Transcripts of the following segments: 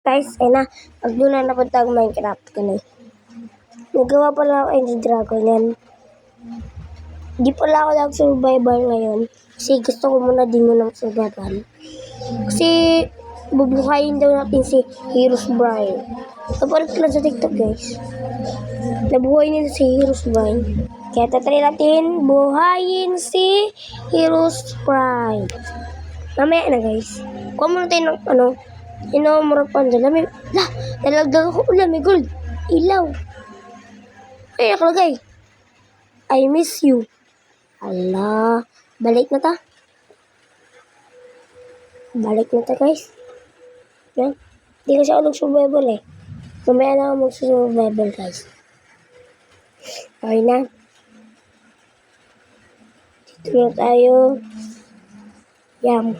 Guys, ay na. Pag doon na napunta ang Minecraft ko na. Nagawa pala ako ng dragon yan. Di pala ako nag-survival ngayon. Kasi gusto ko muna din muna mag-survival. Kasi bubuhayin daw natin si Heroes Brian. Kapalit ko lang sa TikTok, guys. Nabuhay nila si Heroes Brian. Kaya tatry natin buhayin si Heroes Brian. Mamaya na, guys. Kuha muna tayo ng inamurag pa dyan. Nalagdag ako. May gold. Ilaw. Ay, nakalagay. I miss you. Ala. Balik na ta. Guys. Yan. Di kasi ako nag-survival eh. Mamaya na ako mag-survival, guys. Okay na. Dito na tayo. Yan.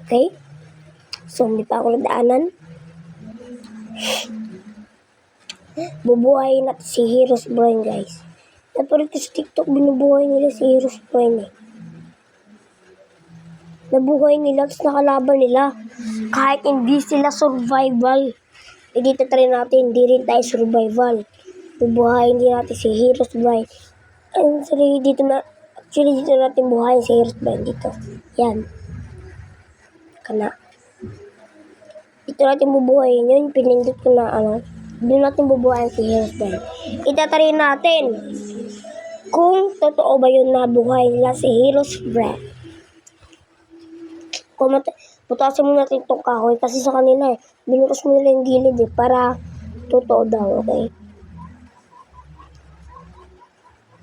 Okay? So, hindi pa ako nadaanan. Bubuhayin natin si Heroes Brian, guys. Napalit ko sa TikTok, binubuhay nila si Heroes Brian eh. Nabuhay nila, tapos nakalaban nila. Kahit hindi sila survival. Eh, dito try natin, hindi rin tayo survival. Bubuhayin din natin si Heroes Brian. Actually, dito natin buhayin si Heroes Brian dito. Yan. Kana. Dito natin bubuhayin yun. Pinindot ko na doon natin bubuhayin si Heroes Brian. Itatry natin kung totoo ba yun na buhay nila si Heroes Brian. Putasin mo natin itong kahoy kasi sa kanila binutos mo nila yung gilid para totoo daw, okay?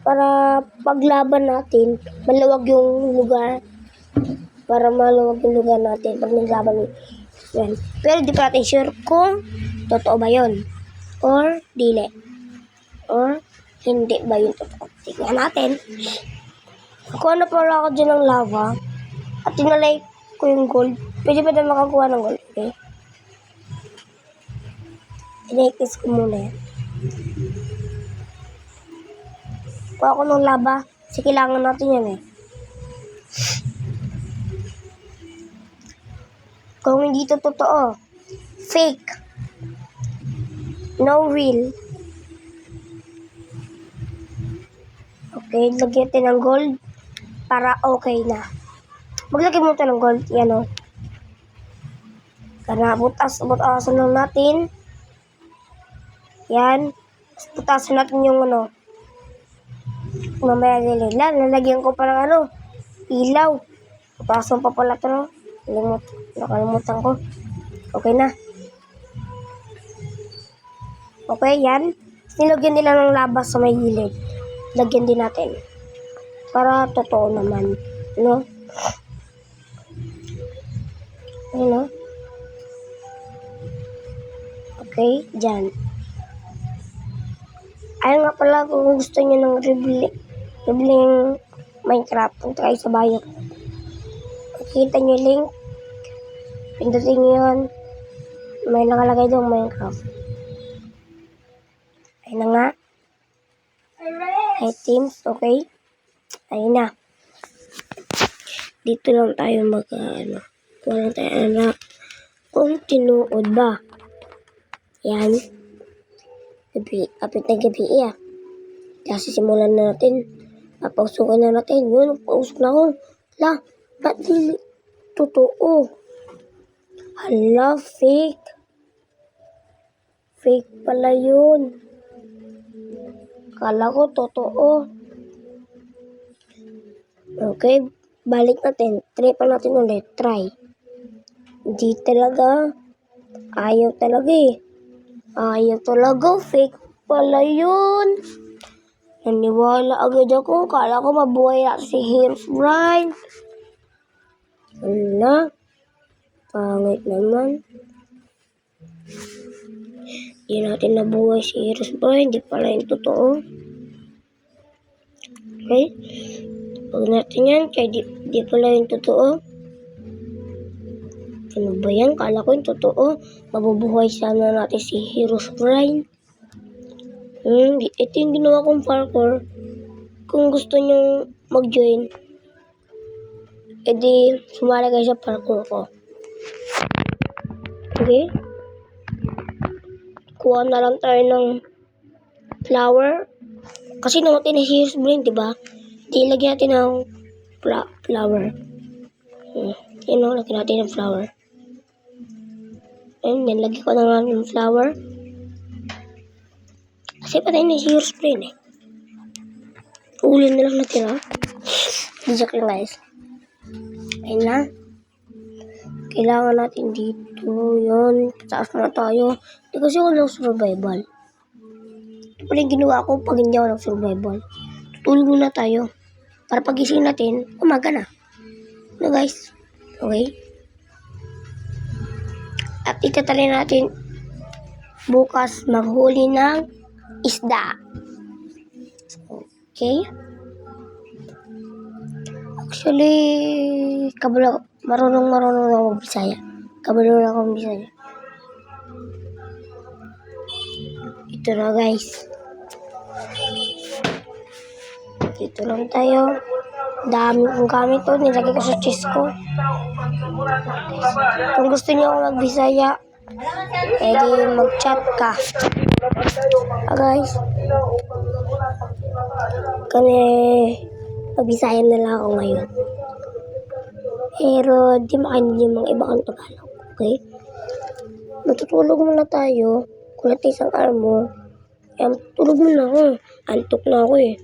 Para paglaban natin, maluwag yung lugar. Para maluwag yung lugar natin pag naglaban yan. Pero di pa natin sure kung totoo ba yun or dili. Or hindi ba yun totoo. Tingnan natin. Kuha na pala ako dyan ng lava at tinalay ko yung gold. Pwede ba na makakuha ng gold? Okay. Inaitis ko muna yan. Kuha ko ng lava. Kasi kailangan natin yan eh. Kung hindi ito totoo, fake, no real. Okay, lagyan natin ng gold para okay na. Maglagay mo ito ng gold. Yan o. Kana, butasan lang natin. Yan. Butasan natin yung mamaya nila. Lalagyan ko pa ng ilaw. Butasan pa pala ito, no? Nakalimutan ko. Okay na. Okay, yan. Nilagyan nila ng laba sa may gilid. Lagyan din natin. Para totoo naman. No? Ano? Okay, dyan. Ayun nga pala kung gusto nyo ng ribling Minecraft, punta kayo sa bio. Makikita nyo link. Pindutin nyo yun. May nakalagay doon Minecraft. Ayun na nga. Items, okay. Ayun na. Dito lang tayo kuha lang tayo kung tinuod ba. Yan. Kapit na gabi Kasi simulan na natin. Papausukan na natin. Yun, pausok na ako. Ba't hindi totoo? Hala, fake. Fake pala yun. Kala ko totoo. Okay, balik natin. Try pa natin ulit. Try. Hindi talaga. Ayaw talaga eh. Ayaw talaga. Fake pala yun. Naniwala agad ako. Kala ko mabuhay natin si Heroes Brian. Wala. Pangit naman. Hindi natin nabuhay si Heroes Brian. Hindi pala yung totoo. Okay. Huwag natin yan. Kaya di pala yung totoo. Ano ba yan? Kala ko yung totoo. Mabubuhay sana natin si Heroes Brian. Ito yung ginawa kong parkour. Kung gusto nyo mag-join, edi sumali kayo sa parkour ko. Okay? kuha na lang tayo ng flower. Kasi namatay na si Hero's Brain, diba? Di lagyan natin ng flower. Yun o, lagyan natin ng flower. Ayun, yan, lagyan ko na nga ng flower. Kasi patay na si Hero's Brain eh. Uulin na lang natin ha. Di joke lang guys. Ayun na. Kailangan natin dito. Yun. Taas na tayo. Di kasi ako ng survival. Ito pala yung ginawa ko pag hindi ako ng survival. Tutulog muna tayo. Para pagising natin, umaga na. No guys? Okay? At itatry natin bukas maghuli ng isda. Okay? Actually, marunong ako Bisaya. Kabalo na ako Bisaya. Ito na guys. Dito lang tayo. Dami kong gamit to. Nilagay ko sa chest ko. Kung gusto niyo ako mag-Bisaya, pwede mag-chat ka. Guys. Kani mag-Bisaya na lang ako ngayon. Pero di makainit yung mga iba kang Tagalog. Okay? Matutulog muna tayo. Kung natin isang armo. Tulog muna ako. Antok na ako eh.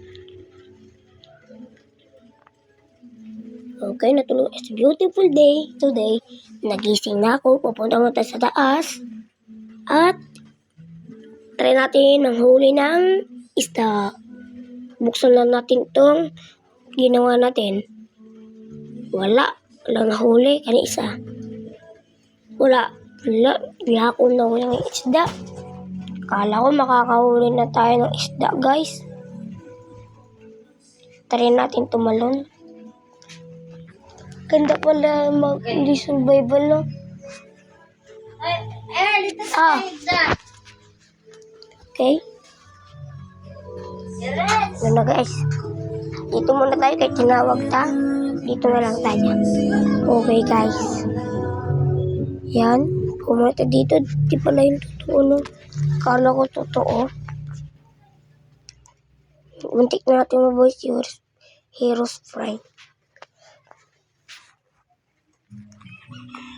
Okay, natulog. It's a beautiful day today. Nagising na ako. Pupunta mo tayo sa taas. At try natin ang huli ng isda. Buksan lang natin itong ginawa natin. Wala nahuli. Kani isa. Wala. Bihakon na ko ng isda. Kala ko makakahuli na tayo ng isda, guys. Try natin tumalon. Ganda pala hindi survival, no? Okay. Yun na, guys. Dito muna tayo kahit tinawag ta. Dito na lang tayo. Okay, guys. Yan. Pumunta dito. Di pala yung totoo, no? Kala ko totoo. Muntik na natin mabuhay si Hero's Brain.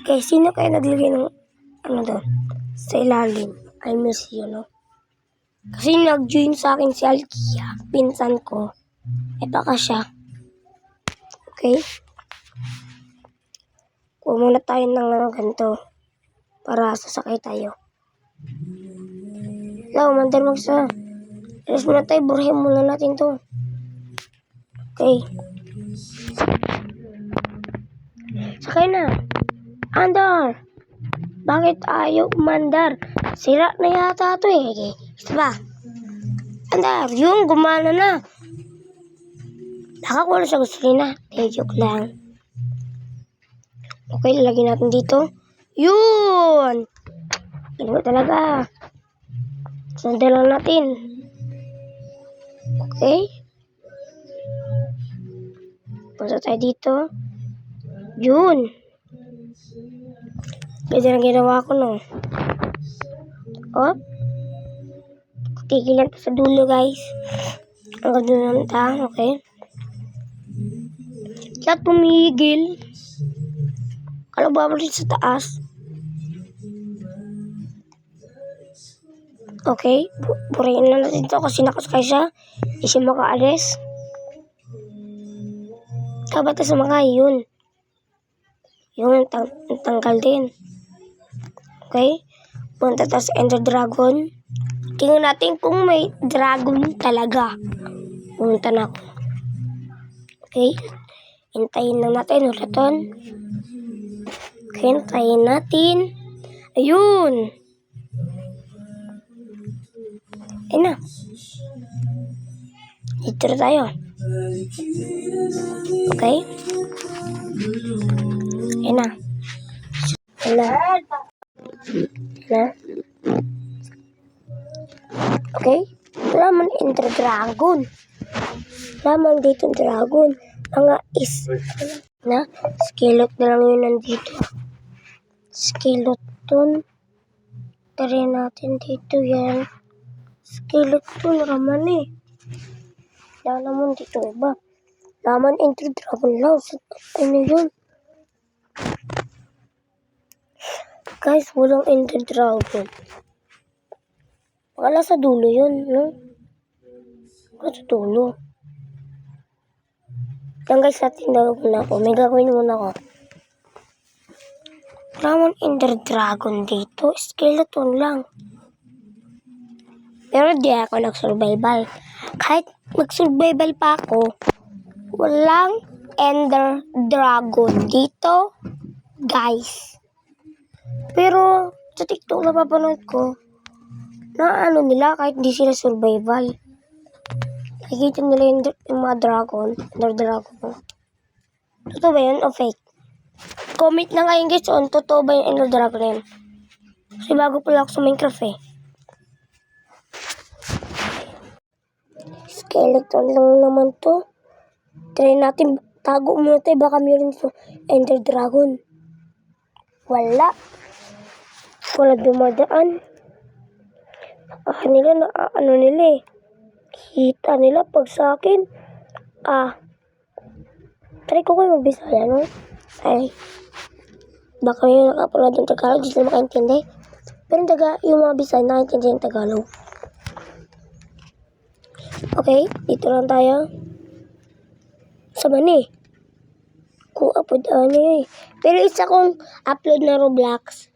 Okay, sino kaya naglagay ng ano doon? Sa ilalim. I miss you, no? Kasi nag-join sa akin si Alkia, pinsan ko. Baka siya. Okay? Kuha muna tayo ng ganito para sasakay tayo. Mandar magsa. Alas muna tayo, burhin muna natin to. Okay. Sakay na. Andar! Bakit ayaw umandar? Sira na yata ito eh. Okay. Isa ba? Andar, yung gumana na. Baka wala sa gasolina. Joke lang. Okay, lalagyan natin dito. Yun! Tingnan talaga. Sandal lang natin. Okay. Punta tayo dito. Yun. Pwede na ginawa ko, no? Tigilan pa sa dulo, guys. Ang ganda ng ta, okay? Kaya tumigil. Kala babalik sa taas. Okay. Burayin na natin ito kasi nakasakay siya. Hindi siya makaalis. Kabata sa mga yun. Yun, tanggal din. Okay? Punta tayo sa Ender Dragon. Tingnan natin kung may dragon talaga. Pumunta na ako. Okay? Hintayin lang natin. Ulaton. Okay, hintayin natin. Ayun! Ayun na. Dito na tayo. Okay? Ayun na. Ayun na. Okay? Wala man Ender Dragon. Wala man dito dragon. Mga na. Skeleton na lang yun nandito. Skeleton. Try natin dito yan. Skeleton naman eh. Wala naman dito iba. Laman Ender Dragon lang. Ano yun? Guys, walang Ender Dragon. Wala sa dulo yun, no? Wala sa dulo. Yan guys, natin muna ako. May gagawin muna ako. Wala Ender Dragon dito. Skeleton lang. Pero di ako nag-survival. Kahit nag-survival pa ako, walang Ender Dragon dito, guys. Pero sa TikTok na papanood ko, na ano nila kahit di sila survival. Nakikita nila yung mga dragon, Ender Dragon. Totoo ba yun o fake? Comment na ngayon guys on totoo ba yung Ender Dragon na yun. Kasi bago pala ako sa Minecraft eh. Skeleton lang naman to. Try natin, tago muna tayo, baka mayroon sa Ender Dragon. Wala dumadaan. Nila na ano nila eh. Kita nila pag sa akin. Try ko kayo magbisaya, no? Ay. Baka may nakapulad ng Tagalog, di sila makaintindi. Pero yung mga Bisaya nakaintindi ng Tagalog. Okay, dito lang tayo. Sa mani. Kung upload ano eh. Pero isa kong upload na Roblox.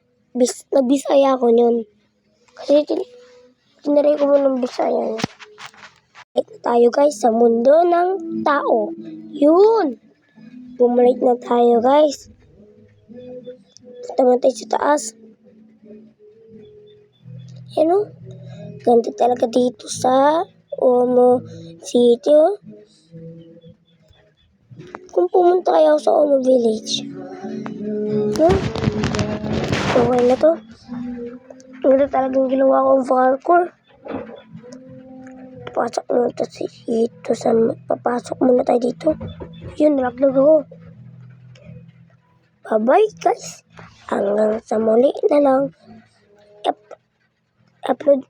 Nagbisaya ako yun. Kasi tinaray ko mo ng Bisaya. Bumalik na tayo guys sa mundo ng tao. Yun! Bumalik na tayo guys. Punta tayo sa taas. Yan o. Ganda talaga dito sa Omo City o. Kung pumunta kayo sa Omo Village. No? Okay na to. Ganda talagang ginawa kong parkour. Papasok muna tayo dito. Yun, nalaglag ako. Bye-bye guys. Hanggang sa muli na lang. Upload